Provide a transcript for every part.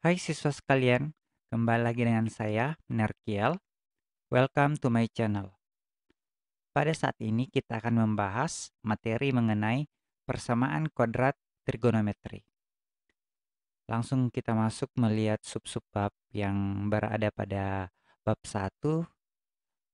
Hai siswa sekalian, kembali lagi dengan saya, Nerkiel. Welcome to my channel. Pada saat ini kita akan membahas materi mengenai persamaan kuadrat trigonometri. Langsung kita masuk melihat sub-sub bab yang berada pada bab 1.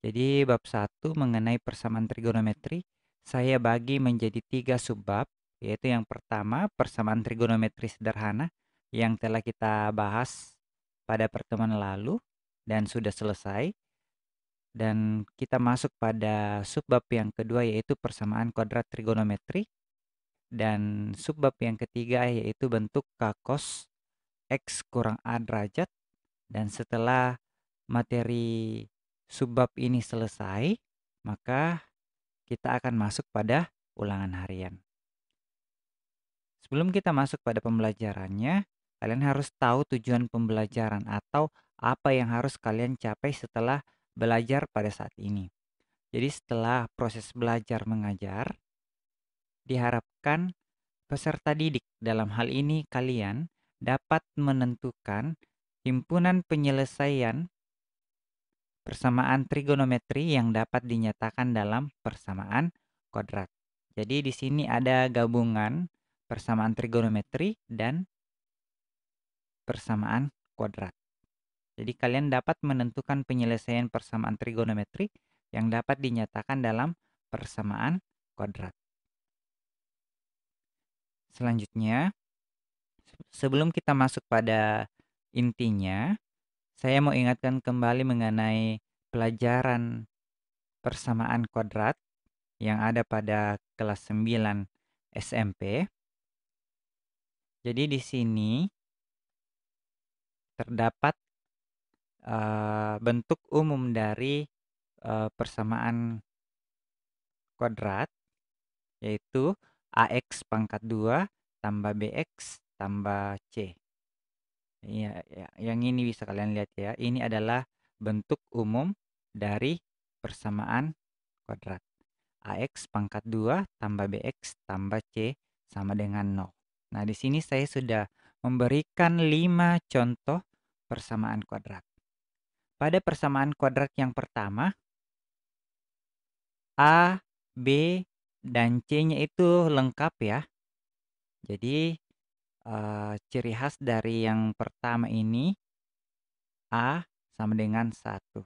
Jadi bab 1 mengenai persamaan trigonometri, saya bagi menjadi 3 subbab, yaitu yang pertama persamaan trigonometri sederhana yang telah kita bahas pada pertemuan lalu dan sudah selesai. Dan kita masuk pada subbab yang kedua yaitu persamaan kuadrat trigonometri. Dan subbab yang ketiga yaitu bentuk k cos x kurang a derajat. Dan setelah materi subbab ini selesai, maka kita akan masuk pada ulangan harian. Sebelum kita masuk pada pembelajarannya, kalian harus tahu tujuan pembelajaran atau apa yang harus kalian capai setelah belajar pada saat ini. Jadi setelah proses belajar mengajar, diharapkan peserta didik dalam hal ini kalian dapat menentukan himpunan penyelesaian persamaan trigonometri yang dapat dinyatakan dalam persamaan kuadrat. Jadi di sini ada gabungan persamaan trigonometri dan persamaan kuadrat. Jadi kalian dapat menentukan penyelesaian persamaan trigonometri yang dapat dinyatakan dalam persamaan kuadrat. Selanjutnya, sebelum kita masuk pada intinya, saya mau ingatkan kembali mengenai pelajaran persamaan kuadrat yang ada pada kelas 9 SMP. Jadi di sini terdapat bentuk umum dari persamaan kuadrat, yaitu AX pangkat 2 tambah BX tambah C. Iya, ya, yang ini bisa kalian lihat ya. Ini adalah bentuk umum dari persamaan kuadrat. AX pangkat 2 tambah BX tambah C sama dengan 0. Nah, di sini saya sudah memberikan 5 contoh persamaan kuadrat. Pada persamaan kuadrat yang pertama, A, B, dan C-nya itu lengkap ya. Jadi ciri khas dari yang pertama ini A sama dengan 1.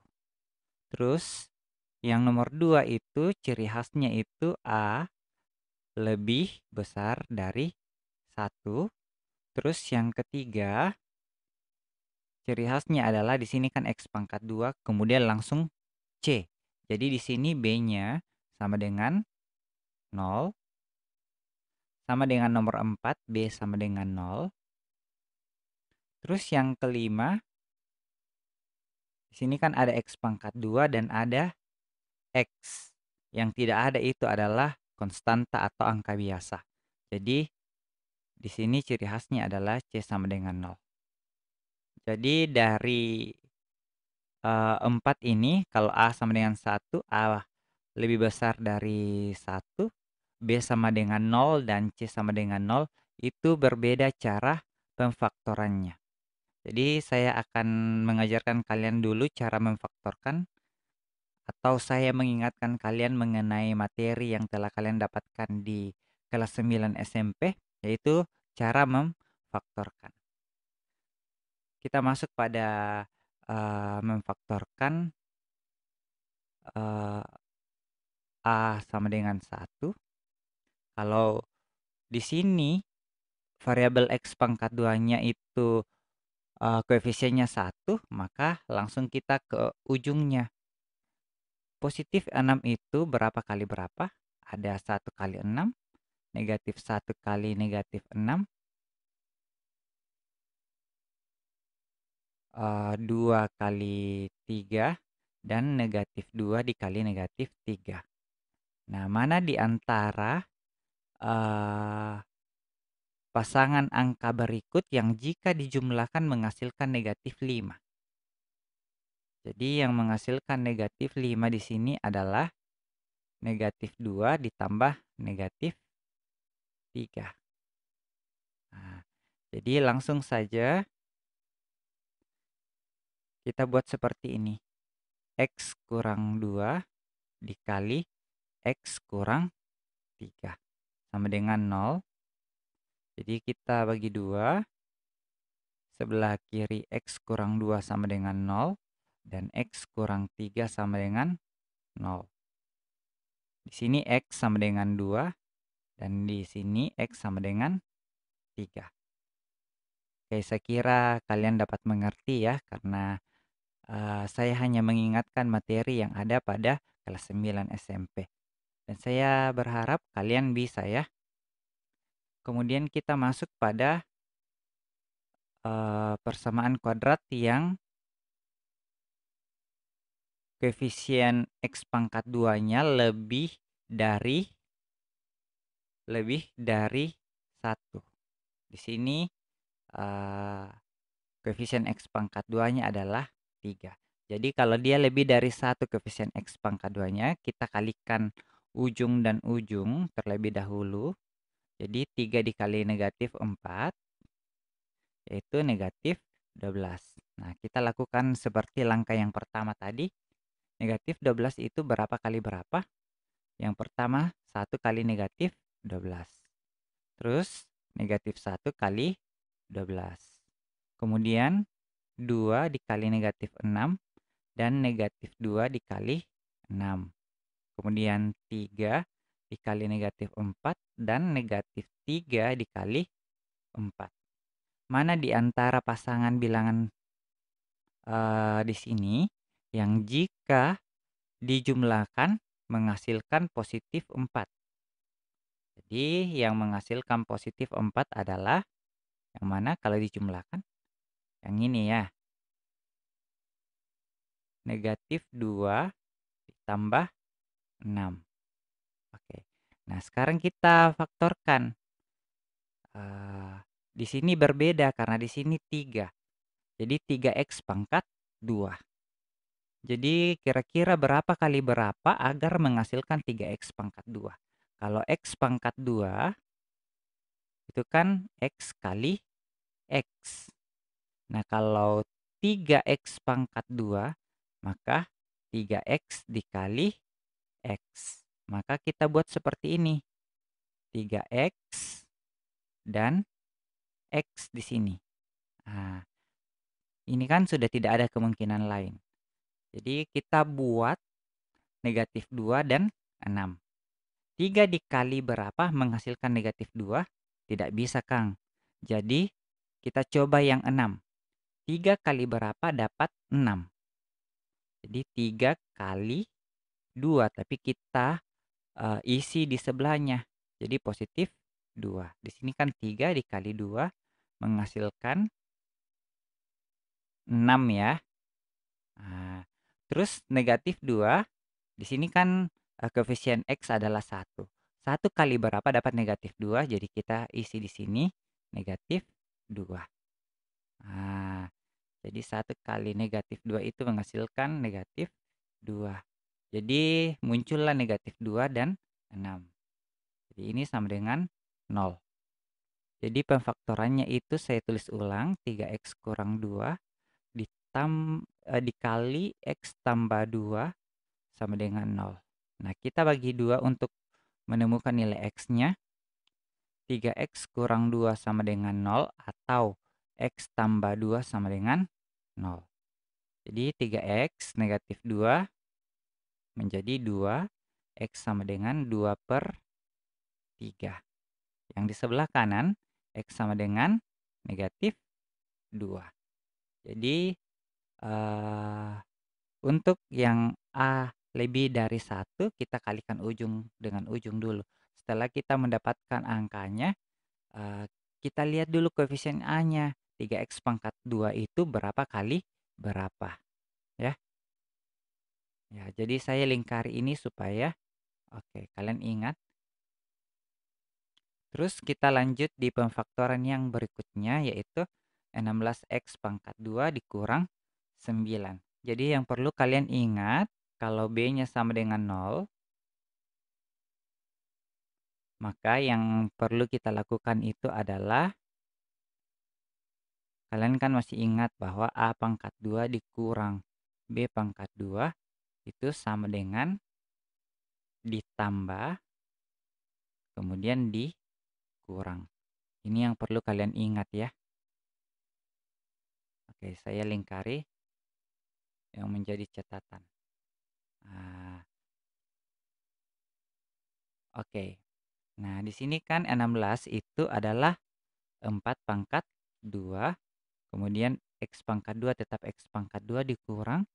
Terus yang nomor 2 itu ciri khasnya itu A lebih besar dari 1. Terus yang ketiga ciri khasnya adalah di sini kan X pangkat 2 kemudian langsung C. Jadi di sini B-nya sama dengan 0. Sama dengan nomor 4, B sama dengan 0. Terus yang kelima, di sini kan ada X pangkat 2 dan ada X. Yang tidak ada itu adalah konstanta atau angka biasa. Jadi di sini ciri khasnya adalah C sama dengan 0. Jadi dari 4 ini kalau A sama dengan 1, A lebih besar dari 1, B sama dengan 0 dan C sama dengan 0 itu berbeda cara pemfaktorannya. Jadi saya akan mengajarkan kalian dulu cara memfaktorkan atau saya mengingatkan kalian mengenai materi yang telah kalian dapatkan di kelas 9 SMP, yaitu cara memfaktorkan. Kita masuk pada memfaktorkan A sama dengan 1. Kalau di sini variabel X pangkat 2-nya itu koefisiennya 1, maka langsung kita ke ujungnya. Positif 6 itu berapa kali berapa? Ada 1 kali 6, negatif 1 kali negatif 6, 2 kali 3, dan negatif 2 dikali negatif 3. Nah, mana di antara pasangan angka berikut yang jika dijumlahkan menghasilkan negatif 5? Jadi yang menghasilkan negatif 5 di sini adalah negatif 2 ditambah negatif 3. Nah, jadi langsung saja kita buat seperti ini. X kurang 2 dikali X kurang 3 sama dengan 0. Jadi kita bagi 2, sebelah kiri X kurang 2 sama dengan 0, dan X kurang 3 sama dengan 0. Di sini X sama dengan 2, dan di sini X sama dengan 3. Oke, saya kira kalian dapat mengerti ya, karena saya hanya mengingatkan materi yang ada pada kelas 9 SMP. Dan saya berharap kalian bisa ya. Kemudian kita masuk pada persamaan kuadrat yang koefisien X pangkat 2-nya lebih dari 1. Di sini koefisien X pangkat 2-nya adalah 3. Jadi kalau dia lebih dari 1 koefisien X pangkat 2-nya, kita kalikan ujung dan ujung terlebih dahulu. Jadi 3 dikali negatif 4, yaitu negatif 12. Nah, kita lakukan seperti langkah yang pertama tadi. Negatif 12 itu berapa kali berapa? Yang pertama, 1 kali negatif 12. Terus, negatif 1 kali 12. Kemudian, 2 dikali negatif 6, dan negatif 2 dikali 6. Kemudian 3 dikali negatif 4, dan negatif 3 dikali 4. Mana di antara pasangan bilangan di sini yang jika dijumlahkan menghasilkan positif 4? Jadi yang menghasilkan positif 4 adalah yang mana kalau dijumlahkan? Yang ini ya. Negatif 2 ditambah 6. Oke. Nah, sekarang kita faktorkan. Di sini berbeda karena di sini 3. Jadi 3x pangkat 2. Jadi kira-kira berapa kali berapa agar menghasilkan 3x pangkat 2? Kalau x pangkat 2 itu kan x kali x. Nah, kalau 3x pangkat 2, maka 3x dikali x. Maka kita buat seperti ini. 3x dan x di sini. Nah, ini kan sudah tidak ada kemungkinan lain. Jadi kita buat negatif 2 dan 6. 3 dikali berapa menghasilkan negatif 2? Tidak bisa, Kang. Jadi kita coba yang 6. 3 kali berapa dapat 6. Jadi 3 kali 2, tapi kita isi di sebelahnya. Jadi positif 2. Di sini kan 3 dikali 2 menghasilkan 6 ya. Nah, terus negatif 2, di sini kan koefisien X adalah 1. 1 kali berapa dapat negatif 2, jadi kita isi di sini negatif 2. Nah, jadi 1 kali negatif 2 itu menghasilkan negatif 2. Jadi muncullah negatif 2 dan 6. Jadi ini sama dengan 0. Jadi pemfaktorannya itu saya tulis ulang, 3x kurang 2 dikali x tambah 2 sama dengan 0. Nah, kita bagi 2 untuk menemukan nilai x-nya. 3x kurang 2 sama dengan 0 atau x tambah 2 sama dengan 0. Jadi 3x negatif 2 menjadi 2, x sama dengan 2 per 3. Yang di sebelah kanan, x sama dengan negatif 2. Jadi untuk yang A lebih dari 1, kita kalikan ujung dengan ujung dulu. Setelah kita mendapatkan angkanya, kita lihat dulu koefisien A-nya. 3x pangkat 2 itu berapa kali berapa, ya. Ya, jadi saya lingkari ini supaya oke, kalian ingat. Terus kita lanjut di pemfaktoran yang berikutnya, yaitu 16x pangkat 2 dikurang 9. Jadi yang perlu kalian ingat, kalau B-nya sama dengan 0, maka yang perlu kita lakukan itu adalah Kalian kan masih ingat bahwa A pangkat 2 dikurang B pangkat 2 itu sama dengan ditambah kemudian dikurang. Ini yang perlu kalian ingat ya. Oke, saya lingkari yang menjadi catatan. Nah, oke. Nah, di sini kan 16 itu adalah 4 pangkat 2, kemudian X pangkat 2 tetap X pangkat 2 dikurang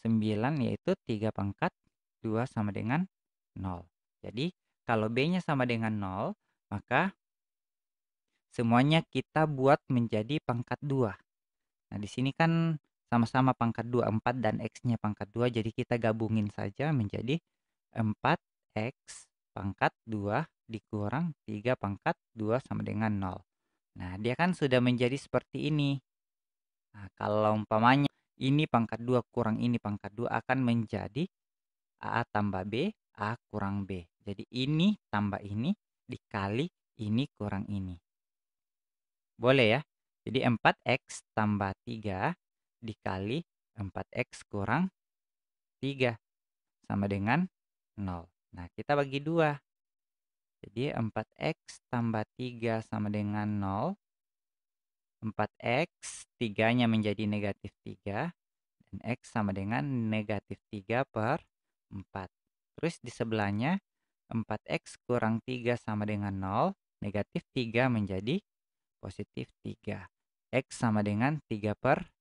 9 yaitu 3 pangkat 2 sama dengan 0. Jadi, kalau B-nya sama dengan 0, maka semuanya kita buat menjadi pangkat 2. Nah, di sini kan sama-sama pangkat 2, 4 dan X-nya pangkat 2, jadi kita gabungin saja menjadi 4X pangkat 2 dikurang 3 pangkat 2 sama dengan 0. Nah, dia kan sudah menjadi seperti ini. Nah, kalau umpamanya ini pangkat 2 kurang ini pangkat 2 akan menjadi A tambah B, A kurang B. Jadi ini tambah ini dikali ini kurang ini. Boleh ya? Jadi 4X tambah 3 dikali 4X kurang 3 sama dengan 0. Nah, kita bagi 2. Jadi 4X tambah 3 sama dengan 0. 4X, 3-nya menjadi negatif 3. Dan X sama dengan negatif 3 per 4. Terus di sebelahnya 4X kurang 3 sama dengan 0. Negatif 3 menjadi positif 3. X sama dengan 3 per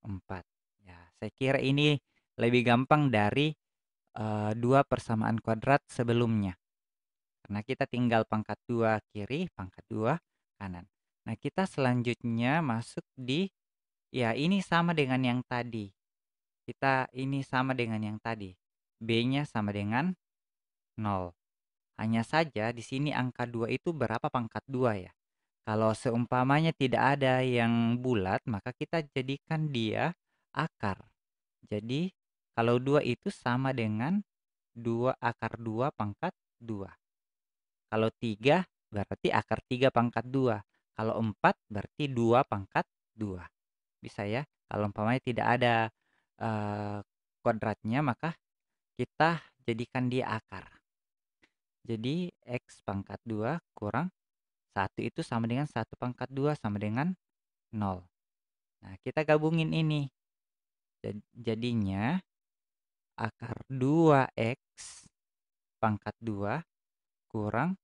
4. Ya, saya kira ini lebih gampang dari dua persamaan kuadrat sebelumnya. Karena kita tinggal pangkat 2 kiri, pangkat 2 kanan. Nah, kita selanjutnya masuk di, ya ini sama dengan yang tadi. Kita ini sama dengan yang tadi. B-nya sama dengan 0. Hanya saja di sini angka 2 itu berapa pangkat 2 ya? Kalau seumpamanya tidak ada yang bulat, maka kita jadikan dia akar. Jadi, kalau 2 itu sama dengan 2 akar 2 pangkat 2. Kalau 3 berarti akar 3 pangkat 2. Kalau 4 berarti 2 pangkat 2. Bisa ya? Kalau umpamanya tidak ada eh, kuadratnya, maka kita jadikan dia akar. Jadi, X pangkat 2 kurang 1 itu sama dengan 1 pangkat 2 sama dengan 0. Nah, kita gabungin ini. Jadinya akar 2X pangkat 2 kurang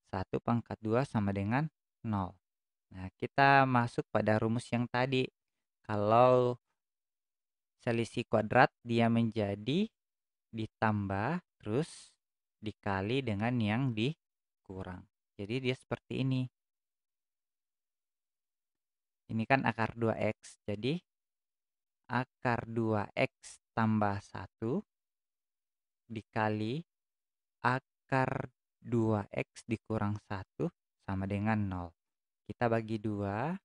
1 pangkat 2 sama dengan 0. Nah, kita masuk pada rumus yang tadi. Kalau selisih kuadrat dia menjadi ditambah terus dikali dengan yang dikurang. Jadi dia seperti ini. Ini kan akar 2X. Jadi akar 2X tambah 1 dikali akar 2X dikurang 1 sama dengan 0. Kita bagi 2.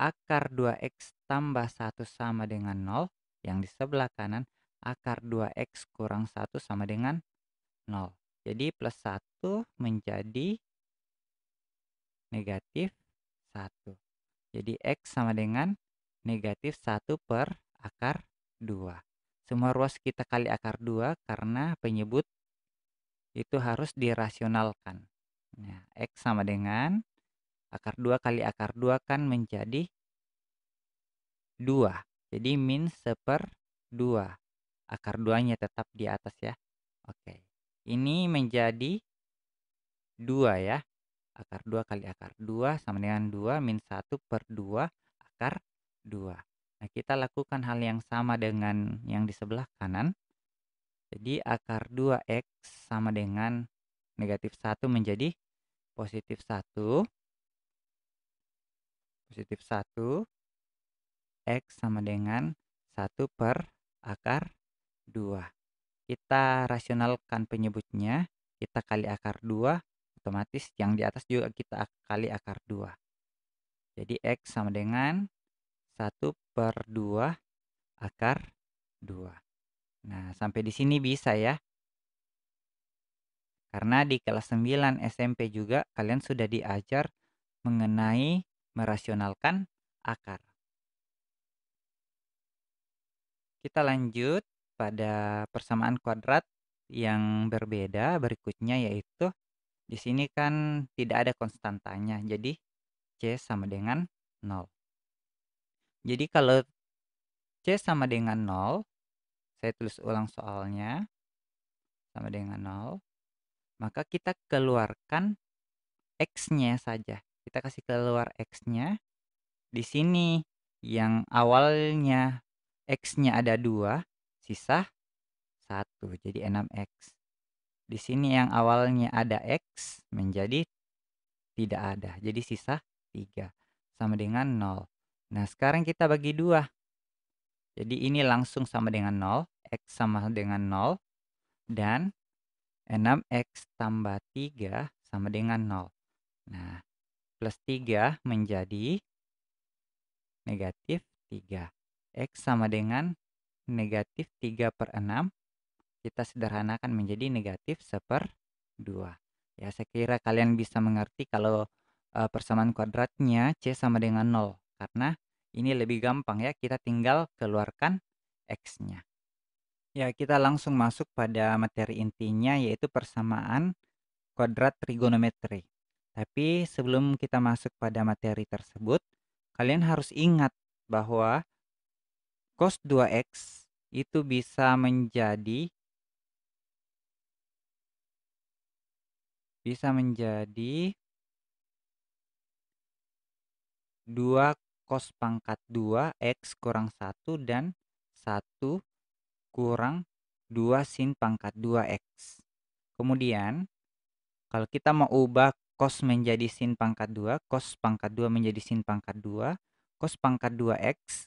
Akar 2X tambah 1 sama dengan 0. Yang di sebelah kanan akar 2X kurang 1 sama dengan 0. Jadi plus 1 menjadi negatif 1. Jadi X sama dengan negatif 1 per akar 2. Semua ruas kita kali akar 2 karena penyebut itu harus dirasionalkan. Nah, X sama dengan akar 2 kali akar 2 kan menjadi 2. Jadi min 1/2. Akar 2-nya tetap di atas ya. Oke. Ini menjadi 2 ya. Akar 2 kali akar 2 sama dengan 2 min 1/2 akar 2. Nah, kita lakukan hal yang sama dengan yang di sebelah kanan. Jadi akar 2X sama dengan negatif 1 menjadi positif 1. Positif 1. X sama dengan 1 per akar 2. Kita rasionalkan penyebutnya. Kita kali akar 2. Otomatis yang di atas juga kita kali akar 2. Jadi X sama dengan 1/2 akar 2. Nah, sampai di sini bisa ya. Karena di kelas 9 SMP juga kalian sudah diajar mengenai merasionalkan akar. Kita lanjut pada persamaan kuadrat yang berbeda berikutnya, yaitu di sini kan tidak ada konstantanya. Jadi C sama dengan 0. Jadi kalau C sama dengan 0, saya tulis ulang soalnya, sama dengan 0, maka kita keluarkan X-nya saja. Kita kasih keluar X-nya. Di sini yang awalnya X-nya ada 2, sisa 1, jadi 6X. Di sini yang awalnya ada X menjadi tidak ada, jadi sisa 3, sama dengan 0. Nah, sekarang kita bagi 2. Jadi ini langsung sama dengan 0, X sama dengan 0, dan 6X tambah 3 sama dengan 0. Nah, plus 3 menjadi negatif 3. X sama dengan negatif 3 per 6. Kita sederhanakan menjadi negatif 1/2. Ya, saya kira kalian bisa mengerti kalau persamaan kuadratnya C sama dengan 0. Karena ini lebih gampang ya, kita tinggal keluarkan X-nya. Ya, kita langsung masuk pada materi intinya, yaitu persamaan kuadrat trigonometri. Tapi sebelum kita masuk pada materi tersebut, kalian harus ingat bahwa cos 2x itu bisa menjadi 2 cos pangkat 2 X kurang 1 dan 1 kurang 2 sin pangkat 2 X. Kemudian, kalau kita mau ubah cos menjadi sin pangkat 2, cos pangkat 2 menjadi sin pangkat 2, cos pangkat 2 X,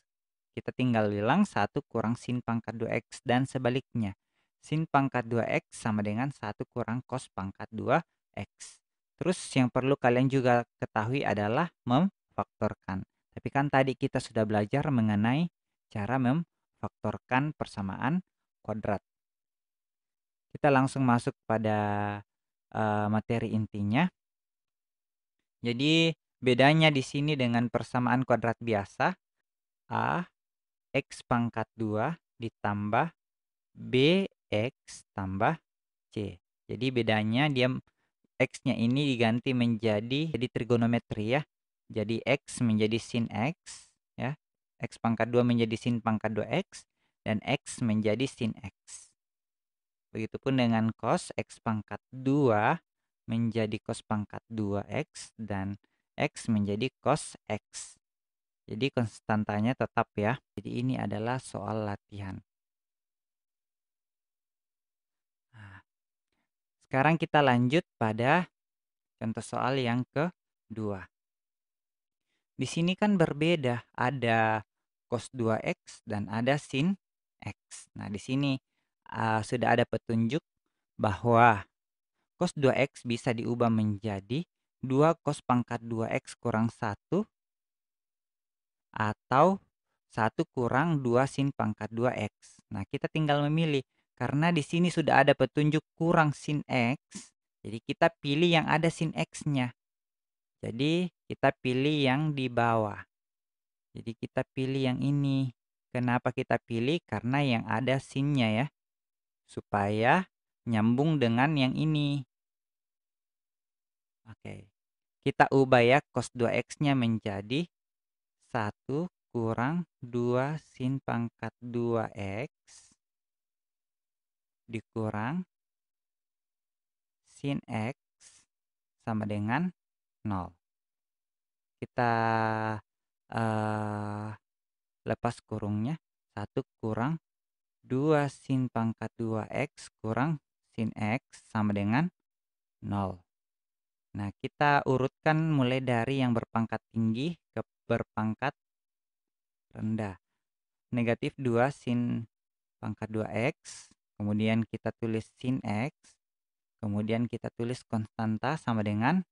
kita tinggal bilang 1 kurang sin pangkat 2 X, dan sebaliknya. Sin pangkat 2 X sama dengan 1 kurang cos pangkat 2 X. Terus yang perlu kalian juga ketahui adalah memfaktorkan. Tapi kan tadi kita sudah belajar mengenai cara memfaktorkan persamaan kuadrat. Kita langsung masuk pada materi intinya. Jadi bedanya di sini dengan persamaan kuadrat biasa, A X pangkat 2 ditambah BX tambah C. Jadi bedanya dia X-nya ini diganti menjadi trigonometri ya. Jadi X menjadi sin X ya. X pangkat 2 menjadi sin pangkat 2X dan X menjadi sin X. Begitupun dengan cos X pangkat 2 menjadi cos pangkat 2X dan X menjadi cos X. Jadi konstantanya tetap ya. Jadi ini adalah soal latihan. Nah, sekarang kita lanjut pada contoh soal yang kedua. Di sini kan berbeda, ada cos 2X dan ada sin X. Nah, di sini sudah ada petunjuk bahwa cos 2X bisa diubah menjadi 2 cos pangkat 2X kurang 1 atau 1 kurang 2 sin pangkat 2X. Nah, kita tinggal memilih. Karena di sini sudah ada petunjuk kurang sin X, jadi kita pilih yang ada sin X-nya. Jadi kita pilih yang di bawah. Jadi kita pilih yang ini. Kenapa kita pilih? Karena yang ada sinnya ya. Supaya nyambung dengan yang ini. Oke. Kita ubah ya cos 2X-nya menjadi 1 kurang 2 sin pangkat 2X dikurang sin X sama dengan 0. Kita lepas kurungnya. 1 kurang 2 sin pangkat 2X kurang sin X sama dengan 0. Nah, kita urutkan mulai dari yang berpangkat tinggi ke berpangkat rendah. Negatif 2 sin pangkat 2X, kemudian kita tulis sin X, kemudian kita tulis konstanta sama dengan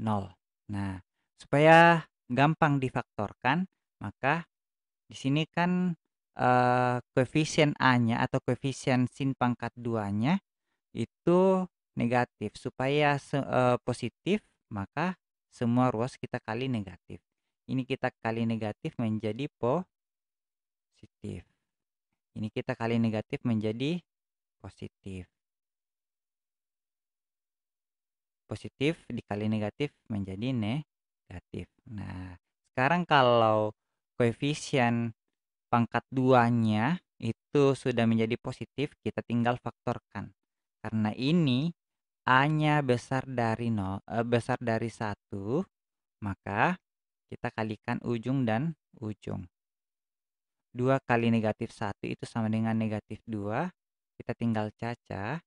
0. Nah, supaya gampang difaktorkan, maka di sini kan koefisien A-nya atau koefisien sin pangkat 2-nya itu negatif. Supaya positif, maka semua ruas kita kali negatif. Ini kita kali negatif menjadi positif. Ini kita kali negatif menjadi positif. Positif dikali negatif menjadi negatif. Nah, sekarang kalau koefisien pangkat 2-nya itu sudah menjadi positif, kita tinggal faktorkan. Karena ini A-nya besar dari besar dari 1, maka kita kalikan ujung dan ujung. 2 kali negatif 1 itu sama dengan negatif 2. Kita tinggal cacah.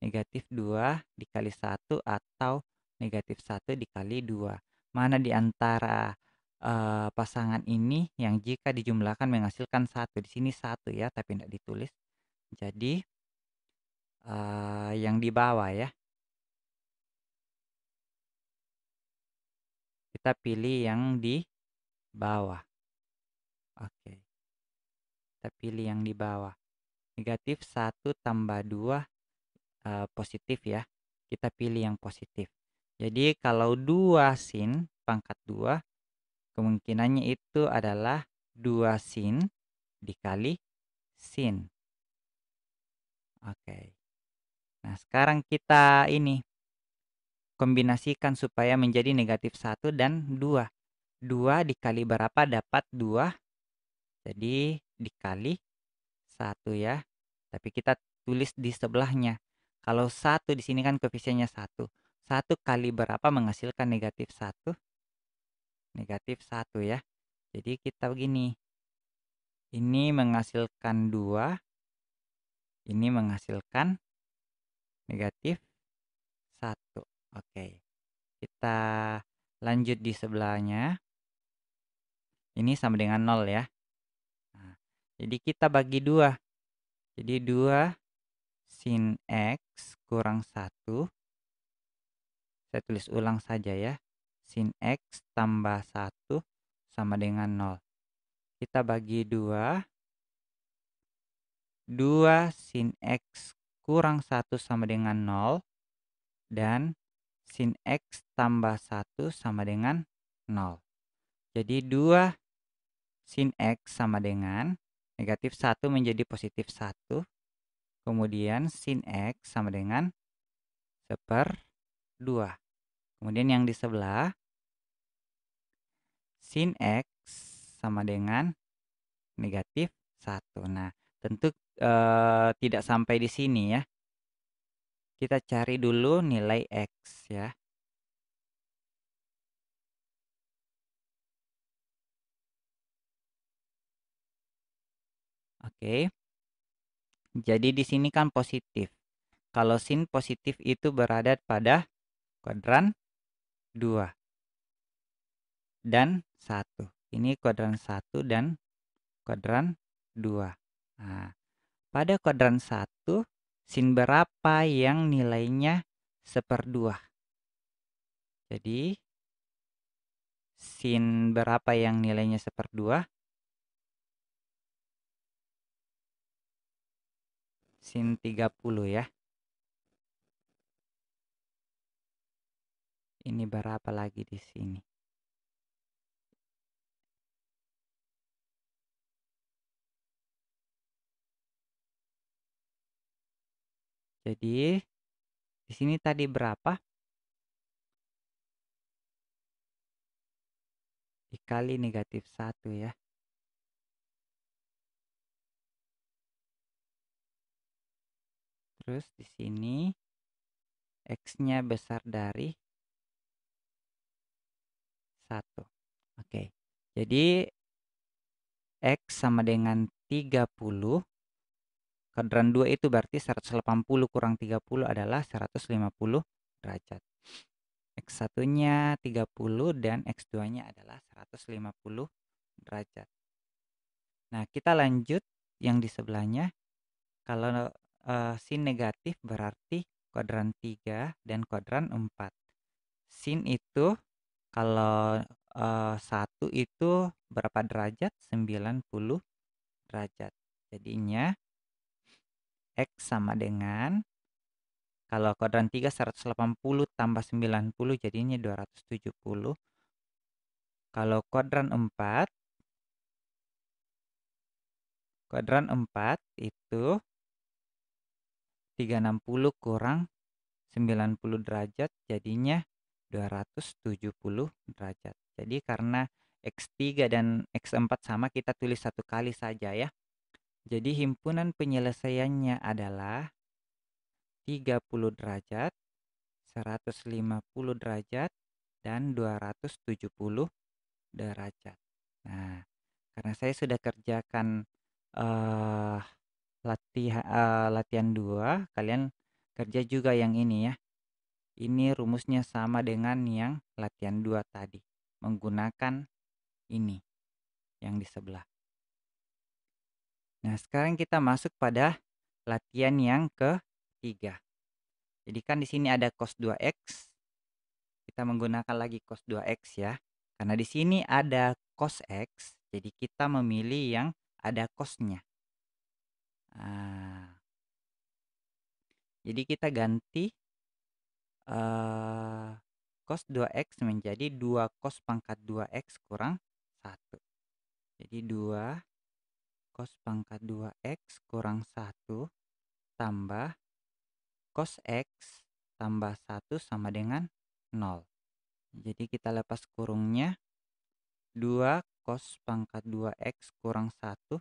Negatif 2 dikali 1 atau negatif 1 dikali 2. Mana di antara pasangan ini yang jika dijumlahkan menghasilkan 1. Di sini 1 ya, tapi tidak ditulis. Jadi yang di bawah ya. Kita pilih yang di bawah. Oke. Kita pilih yang di bawah. Negatif 1 tambah 2 positif ya. Kita pilih yang positif. Jadi kalau 2 sin pangkat 2, kemungkinannya itu adalah 2 sin dikali sin. Oke. Nah, sekarang kita ini kombinasikan supaya menjadi negatif 1 dan 2. 2 dikali berapa dapat 2? Jadi dikali 1 ya. Tapi kita tulis di sebelahnya. Kalau 1 di sini kan koefisiennya 1. 1 kali berapa menghasilkan negatif 1? Negatif 1 ya. Jadi kita begini. Ini menghasilkan 2. Ini menghasilkan negatif 1. Oke. Kita lanjut di sebelahnya. Ini sama dengan 0 ya. Nah, jadi kita bagi 2. Jadi 2 sin X kurang 1. Saya tulis ulang saja ya. Sin X tambah 1 sama dengan 0. Kita bagi 2. 2 sin X kurang 1 sama dengan 0. Dan sin X tambah 1 sama dengan 0. Jadi 2 sin X sama dengan negatif 1 menjadi positif 1. Kemudian sin X sama dengan 1/2. Kemudian yang di sebelah, sin X sama dengan negatif 1. Nah, tentu tidak sampai di sini ya. Kita cari dulu nilai X ya. Oke. Jadi di sini kan positif. Kalau sin positif itu berada pada kuadran 2 dan 1. Ini kuadran 1 dan kuadran 2. Nah, pada kuadran 1, sin berapa yang nilainya 1/2? Jadi, sin berapa yang nilainya 1/2? Sin 30 ya. Ini berapa lagi di sini? Jadi, di sini tadi berapa? Dikali negatif 1 ya. Terus di sini X-nya besar dari 1. Oke. Jadi X sama dengan 30. Kuadran 2 itu berarti 180 kurang 30 adalah 150 derajat. X satunya 30 dan X 2-nya adalah 150 derajat. Nah, kita lanjut yang di sebelahnya. Kalau sin negatif berarti kuadran 3 dan kuadran 4. Sin itu kalau 1 itu berapa derajat? 90 derajat. Jadinya X sama dengan, kalau kuadran 3 180 tambah 90 jadinya 270. Kalau kuadran 4 itu 360 kurang 90 derajat jadinya 270 derajat. Jadi karena X3 dan X4 sama, kita tulis satu kali saja ya. Jadi himpunan penyelesaiannya adalah 30 derajat, 150 derajat, dan 270 derajat. Nah, karena saya sudah kerjakan eh latihan 2, kalian kerja juga yang ini ya. Ini rumusnya sama dengan yang latihan 2 tadi, menggunakan ini yang di sebelah. Nah, sekarang kita masuk pada latihan yang ketiga. Jadi kan di sini ada cos 2x, kita menggunakan lagi cos 2x ya. Karena di sini ada cos x, jadi kita memilih yang ada cosnya. Nah, jadi kita ganti cos 2x menjadi 2 cos pangkat 2x kurang 1. Jadi 2 cos pangkat 2x kurang 1 tambah cos x tambah 1 sama dengan 0. Jadi kita lepas kurungnya, 2 cos pangkat 2x kurang 1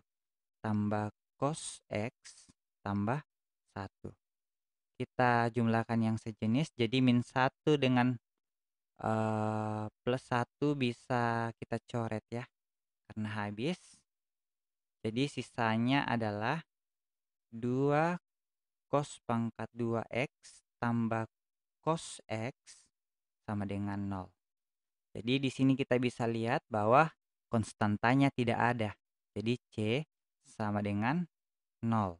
tambah cos x tambah 1. Kita jumlahkan yang sejenis, jadi min 1 dengan plus 1 bisa kita coret ya, karena habis. Jadi sisanya adalah 2 cos pangkat 2x tambah cos x sama dengan 0. Jadi di sini kita bisa lihat bahwa konstantanya tidak ada. Jadi C sama dengan 0.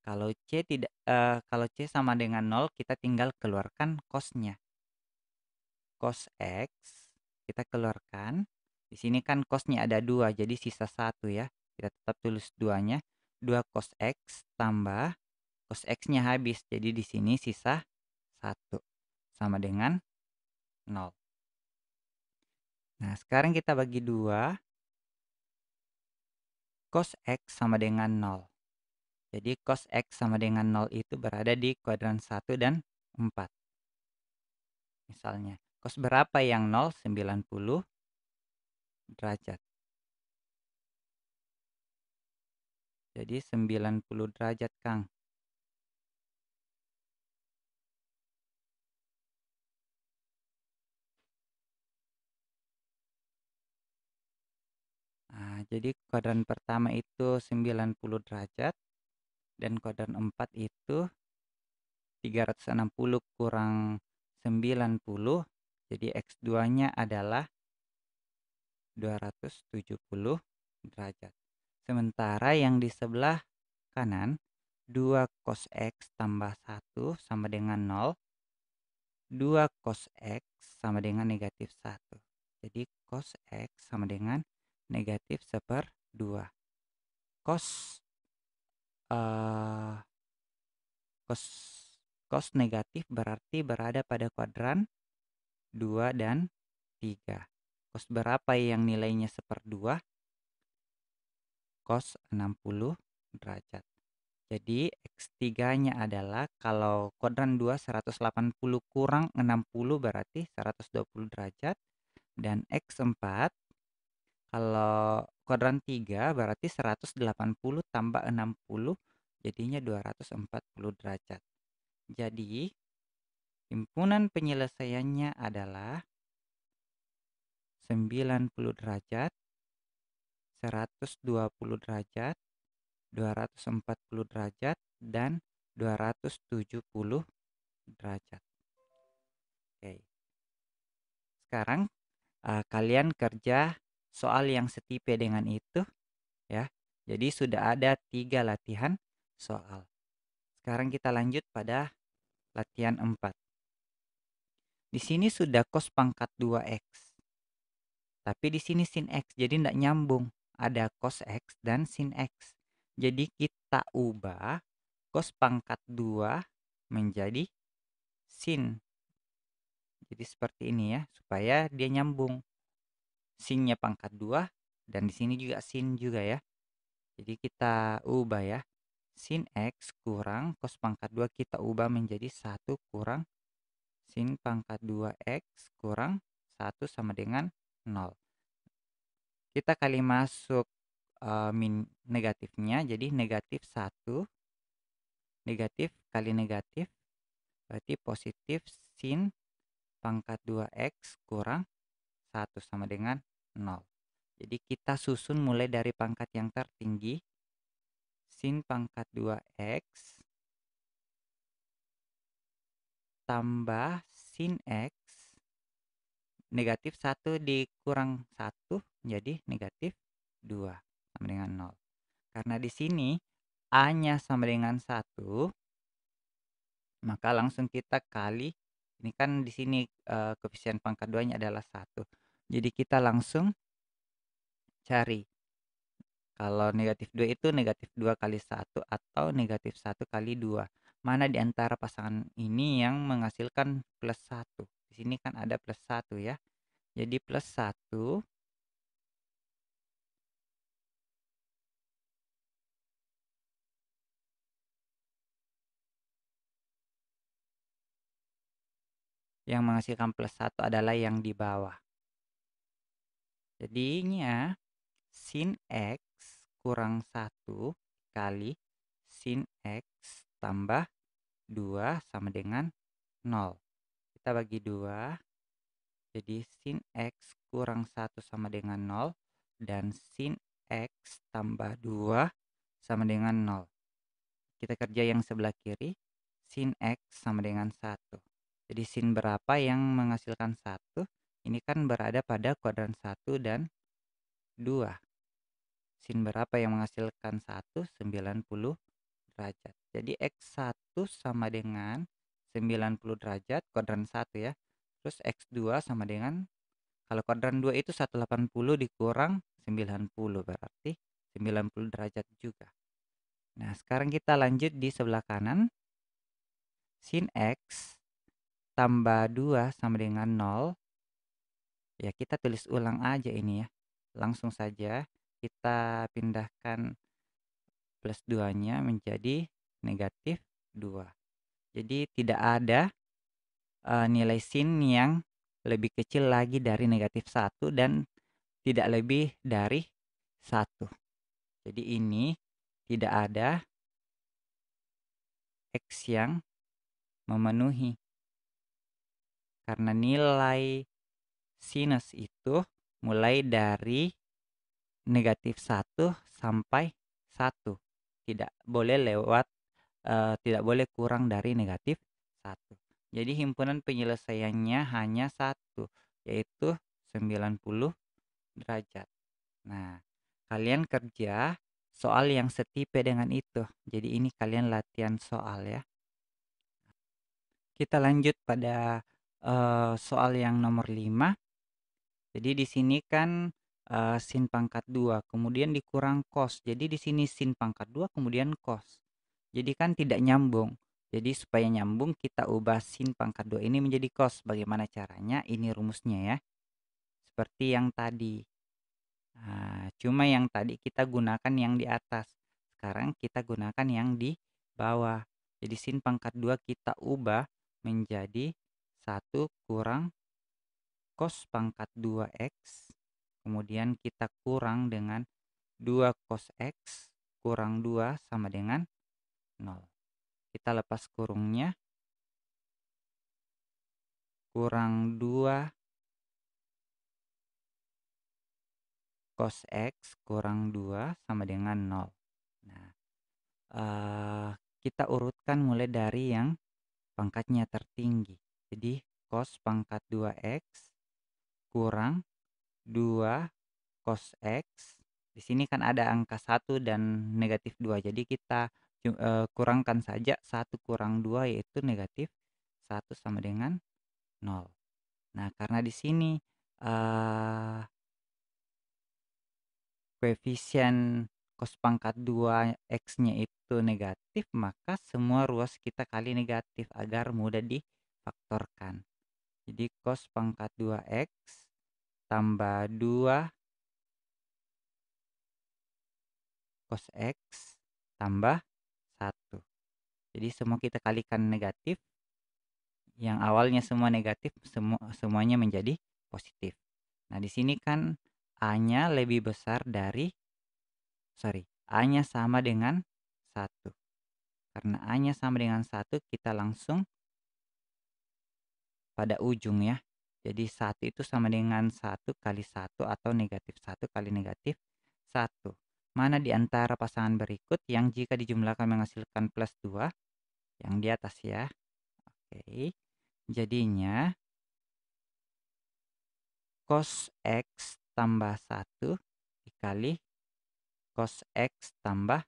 Kalau C sama dengan 0, kita tinggal keluarkan cosnya. Cos X kita keluarkan. Di sini kan cosnya ada 2, jadi sisa 1 ya. Kita tetap tulis 2-nya. 2 cos X tambah cos X-nya habis. Jadi di sini sisa 1 sama dengan 0. Nah, sekarang kita bagi 2. Cos X sama dengan 0. Jadi cos X sama dengan 0 itu berada di kuadran 1 dan 4. Misalnya, cos berapa yang 0? 90 derajat. Jadi 90 derajat, Kang. Nah, jadi kuadran pertama itu 90 derajat dan kuadran 4 itu 360 kurang 90. Jadi X2-nya adalah 270 derajat. Sementara yang di sebelah kanan, 2 cos X tambah 1 sama dengan 0. 2 cos X sama dengan negatif 1. Jadi cos X sama dengan negatif 1/2. Cos eh, cos cos negatif berarti berada pada kuadran 2 dan 3. Cos berapa yang nilainya 1/2? Cos 60 derajat. Jadi X3-nya adalah, kalau kuadran 2 180 kurang 60 berarti 120 derajat. Dan X4 kalau kuadran 3 berarti 180 tambah 60 jadinya 240 derajat. Jadi himpunan penyelesaiannya adalah 90 derajat, 120 derajat, 240 derajat, dan 270 derajat. Oke. Sekarang kalian kerja soal yang setipe dengan itu ya. Jadi sudah ada 3 latihan soal. Sekarang kita lanjut pada latihan 4. Di sini sudah cos pangkat 2x. Tapi di sini sin x, jadi tidak nyambung. Ada cos x dan sin x. Jadi kita ubah cos pangkat 2 menjadi sin. Jadi seperti ini ya, supaya dia nyambung. Sin-nya pangkat 2 dan di sini juga sin juga ya. Jadi kita ubah ya. Sin X kurang cos pangkat 2 kita ubah menjadi 1 kurang sin pangkat 2 X kurang 1 sama dengan 0. Kita kali masuk negatifnya, jadi negatif 1, negatif kali negatif, berarti positif sin pangkat 2X kurang 1 sama dengan 0. Jadi kita susun mulai dari pangkat yang tertinggi, sin pangkat 2X tambah sin X, negatif 1 dikurang 1 jadi negatif 2 sama dengan 0. Karena di sini A-nya sama dengan 1, maka langsung kita kali, ini kan di sini koefisien pangkat 2-nya adalah 1. Jadi kita langsung cari. Kalau negatif 2 itu negatif 2 kali 1 atau negatif 1 kali 2. Mana di antara pasangan ini yang menghasilkan plus 1? Di sini kan ada plus 1 ya. Jadi plus 1 yang menghasilkan plus 1 adalah yang di bawah. Jadinya sin X kurang 1 kali sin X tambah 2 sama dengan 0. Kita bagi 2, jadi sin X kurang 1 sama dengan 0 dan sin X tambah 2 sama dengan 0. Kita kerja yang sebelah kiri, sin X sama dengan 1. Jadi sin berapa yang menghasilkan 1? Ini kan berada pada kuadran 1 dan 2. Sin berapa yang menghasilkan 1? 90 derajat. Jadi X1 sama dengan 90 derajat kuadran 1 ya. Terus X2 sama dengan, kalau kuadran 2 itu 180 dikurang 90 berarti 90 derajat juga. Nah, sekarang kita lanjut di sebelah kanan. Sin X tambah 2 sama dengan 0. Ya, kita tulis ulang aja ini ya. Langsung saja kita pindahkan plus 2-nya menjadi negatif 2. Jadi tidak ada nilai sin yang lebih kecil lagi dari negatif 1 dan tidak lebih dari 1. Jadi ini tidak ada X yang memenuhi. Karena nilai sinus itu mulai dari negatif 1 sampai 1. Tidak boleh kurang dari negatif 1. Jadi himpunan penyelesaiannya hanya 1, yaitu 90 derajat. Nah, kalian kerja soal yang setipe dengan itu. Jadi ini kalian latihan soal ya. Kita lanjut pada soal yang nomor 5. Jadi di sini kan sin pangkat 2, kemudian dikurang cos. Jadi di sini sin pangkat 2 kemudian cos. Jadi kan tidak nyambung. Jadi supaya nyambung kita ubah sin pangkat 2 ini menjadi cos. Bagaimana caranya? Ini rumusnya ya. Seperti yang tadi. Nah, cuma yang tadi kita gunakan yang di atas. Sekarang kita gunakan yang di bawah. Jadi sin pangkat 2 kita ubah menjadi 1 kurang cos pangkat 2X. Kemudian kita kurang dengan 2 cos X kurang 2 sama dengan 0. Kita lepas kurungnya. Kurang 2 cos X kurang 2 sama dengan 0. Nah, kita urutkan mulai dari yang pangkatnya tertinggi. Jadi cos pangkat 2X kurang 2 cos X. Di sini kan ada angka 1 dan negatif 2. Jadi kita kurangkan saja 1 kurang 2 yaitu negatif 1 sama dengan 0. Nah, karena di sini koefisien cos pangkat 2X-nya itu negatif, maka semua ruas kita kali negatif agar mudah difaktorkan. Jadi cos pangkat 2X tambah 2 cos X tambah 1. Jadi semua kita kalikan negatif, yang awalnya semua negatif semuanya menjadi positif. Nah, di sini kan A-nya lebih besar dari A-nya sama dengan 1. Karena A-nya sama dengan 1, kita langsung pada ujung ya. Jadi 1 itu sama dengan 1 kali 1 atau negatif 1 kali negatif 1. Mana di antara pasangan berikut yang jika dijumlahkan menghasilkan plus 2? Yang di atas ya. Oke. Jadinya cos X tambah 1 dikali cos X tambah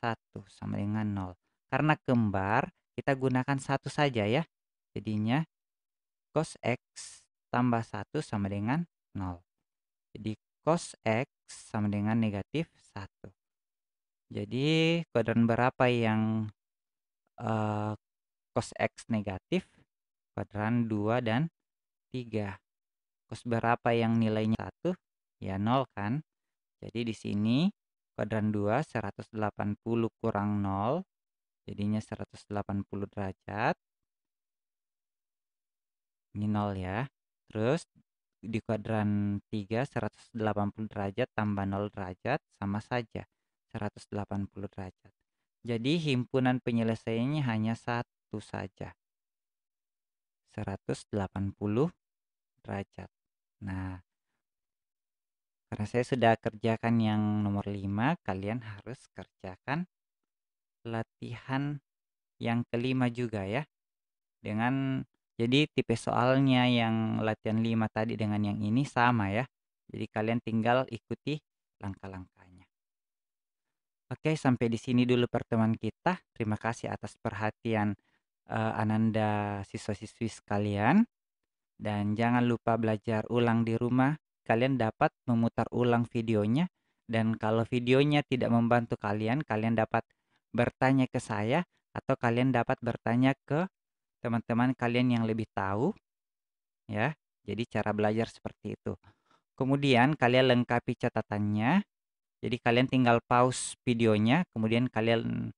1 sama dengan 0. Karena kembar, kita gunakan 1 saja ya. Jadinya cos X tambah 1 sama dengan 0. Jadi cos X sama dengan negatif 1. Jadi kuadran berapa yang cos X negatif? Kuadran 2 dan 3. Cos berapa yang nilainya 1? Ya 0 kan? Jadi di sini kuadran 2 180 kurang 0 jadinya 180 derajat. Ini 0 ya. Terus di kuadran 3 180 derajat tambah 0 derajat sama saja 180 derajat. Jadi himpunan penyelesaiannya hanya satu saja. 180 derajat. Nah, karena saya sudah kerjakan yang nomor 5, kalian harus kerjakan latihan yang kelima juga ya. Jadi tipe soalnya yang latihan 5 tadi dengan yang ini sama ya. Jadi kalian tinggal ikuti langkah-langkahnya. Oke, sampai di sini dulu pertemuan kita. Terima kasih atas perhatian Ananda siswa-siswi sekalian. Dan jangan lupa belajar ulang di rumah. Kalian dapat memutar ulang videonya. Dan kalau videonya tidak membantu kalian, kalian dapat bertanya ke saya atau kalian dapat bertanya ke teman-teman kalian yang lebih tahu ya. Jadi cara belajar seperti itu. Kemudian kalian lengkapi catatannya. Jadi kalian tinggal pause videonya, kemudian kalian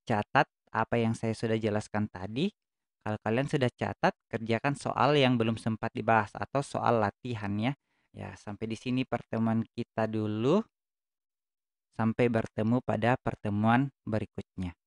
catat apa yang saya sudah jelaskan tadi. Kalau kalian sudah catat, kerjakan soal yang belum sempat dibahas atau soal latihannya. Ya, sampai di sini pertemuan kita dulu. Sampai bertemu pada pertemuan berikutnya.